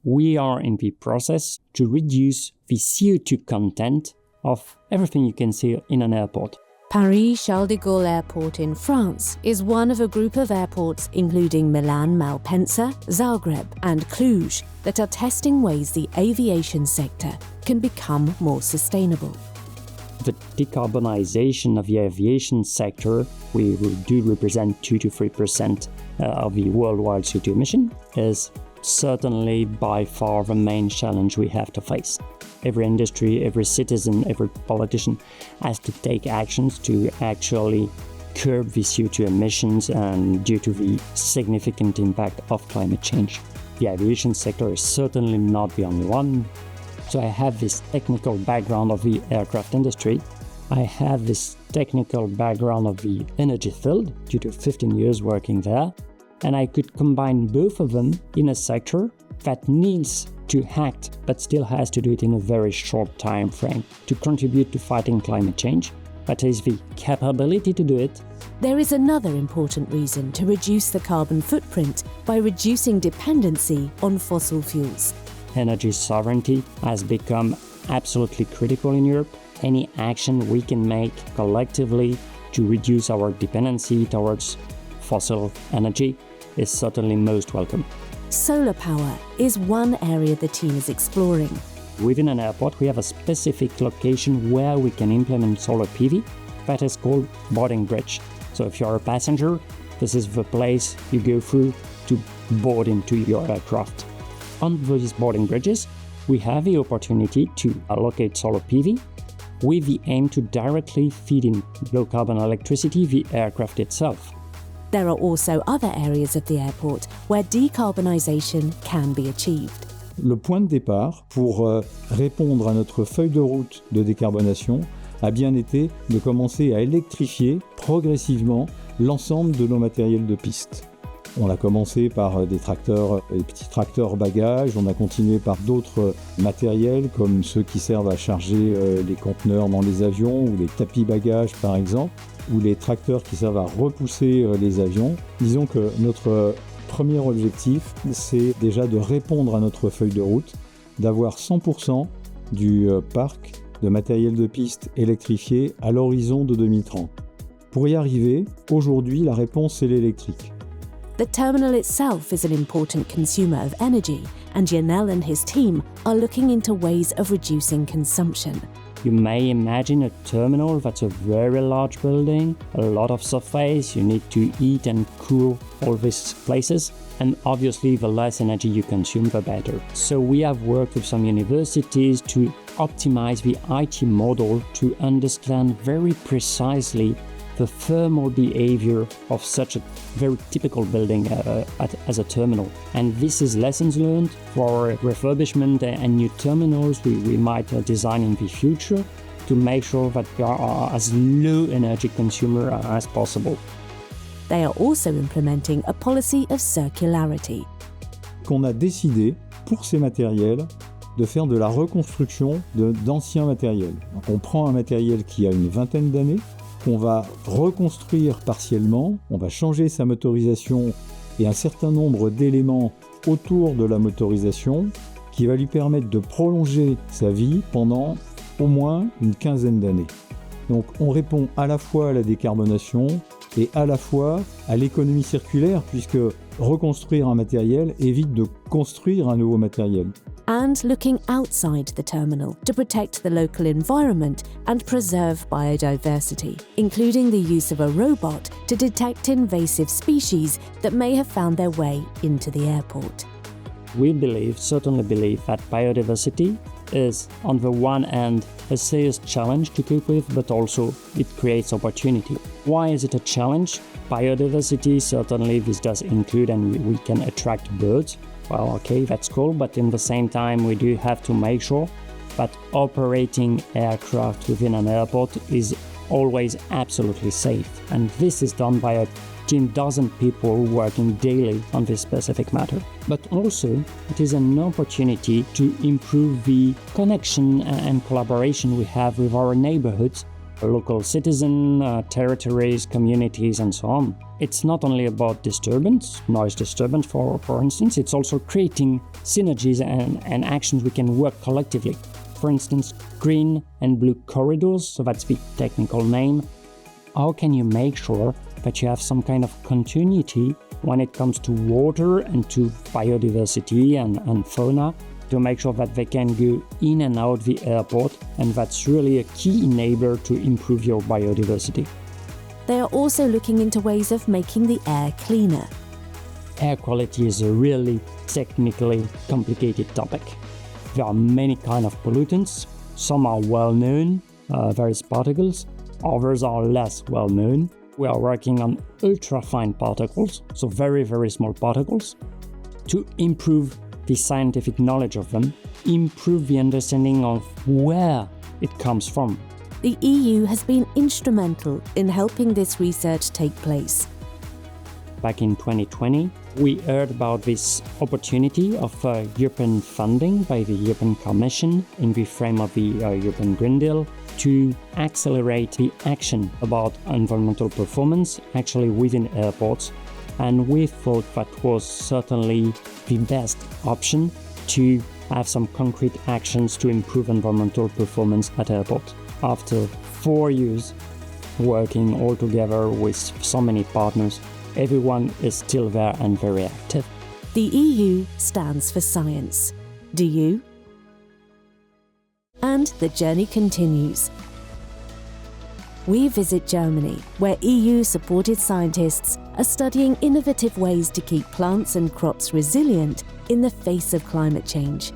we are in the process to reduce the CO2 content of everything you can see in an airport. Paris-Charles de Gaulle Airport in France is one of a group of airports including Milan Malpensa, Zagreb and Cluj that are testing ways the aviation sector can become more sustainable. The decarbonization of the aviation sector, we do represent 2 to 3% of the worldwide CO2 emission, is certainly by far the main challenge we have to face. Every industry, every citizen, every politician has to take actions to actually curb the CO2 emissions and due to the significant impact of climate change. The aviation sector is certainly not the only one. So I have this technical background of the aircraft industry. I have this technical background of the energy field due to 15 years working there. And I could combine both of them in a sector that needs to act but still has to do it in a very short time frame to contribute to fighting climate change, but has the capability to do it. There is another important reason to reduce the carbon footprint by reducing dependency on fossil fuels. Energy sovereignty has become absolutely critical in Europe. Any action we can make collectively to reduce our dependency towards fossil energy is certainly most welcome. Solar power is one area the team is exploring. Within an airport, we have a specific location where we can implement solar PV that is called boarding bridge. So if you're a passenger, this is the place you go through to board into your aircraft. On these boarding bridges, we have the opportunity to allocate solar PV with the aim to directly feed in low-carbon electricity the aircraft itself. There are also other areas of the airport where decarbonisation can be achieved. Le point de départ pour répondre à notre feuille de route de décarbonation a bien été de commencer à électrifier progressivement l'ensemble de nos matériels de piste. On a commencé par des tracteurs, des petits tracteurs bagages, on a continué par d'autres matériels comme ceux qui servent à charger les conteneurs dans les avions ou les tapis bagages par exemple, ou les tracteurs qui servent à repousser les avions. Disons que notre premier objectif, c'est déjà de répondre à notre feuille de route, d'avoir 100% du parc de matériel de piste électrifié à l'horizon de 2030. Pour y arriver, aujourd'hui, la réponse c'est l'électrique. The terminal itself is an important consumer of energy, and Yannael and his team are looking into ways of reducing consumption. You may imagine a terminal that's a very large building, a lot of surface, you need to heat and cool all these places, and obviously the less energy you consume, the better. So we have worked with some universities to optimize the IT model to understand very precisely the thermal behavior of such a very typical building as a terminal. And this is lessons learned for refurbishment and new terminals we might design in the future to make sure that we are as low energy consumer as possible. They are also implementing a policy of circularity. Qu'on a décidé pour ces matériels de faire de la reconstruction d'anciens matériels. Donc on prend un matériel qui a une vingtaine d'années, qu'on va reconstruire partiellement, on va changer sa motorisation et un certain nombre d'éléments autour de la motorisation qui va lui permettre de prolonger sa vie pendant au moins une quinzaine d'années. Donc on répond à la fois à la décarbonation et à la fois à l'économie circulaire puisque reconstruire un matériel évite de construire un nouveau matériel. And looking outside the terminal to protect the local environment and preserve biodiversity, including the use of a robot to detect invasive species that may have found their way into the airport. We certainly believe that biodiversity is, on the one hand, a serious challenge to cope with, but also it creates opportunity. Why is it a challenge? Biodiversity, certainly this does include, and we can attract birds. Well, okay, that's cool, but in the same time, we do have to make sure that operating aircraft within an airport is always absolutely safe. And this is done by a dozen people working daily on this specific matter. But also, it is an opportunity to improve the connection and collaboration we have with our neighborhoods, local citizens, territories, communities, and so on. it's not only about noise disturbance for instance, it's also creating synergies and actions we can work collectively. For instance, green and blue corridors, so that's the technical name. How can you make sure that you have some kind of continuity when it comes to water and to biodiversity and fauna, to make sure that they can go in and out the airport, and that's really a key enabler to improve your biodiversity. They are also looking into ways of making the air cleaner. Air quality is a really technically complicated topic. There are many kinds of pollutants. Some are well known, various particles. Others are less well known. We are working on ultra-fine particles, so very, very small particles, to improve the scientific knowledge of them, improve the understanding of where it comes from. The EU has been instrumental in helping this research take place. Back in 2020, we heard about this opportunity of European funding by the European Commission in the frame of the European Green Deal to accelerate the action about environmental performance actually within airports. And we thought that was certainly the best option to have some concrete actions to improve environmental performance at airports. After 4 years working all together with so many partners, everyone is still there and very active. The EU stands for science. Do you? And the journey continues. We visit Germany, where EU-supported scientists are studying innovative ways to keep plants and crops resilient in the face of climate change.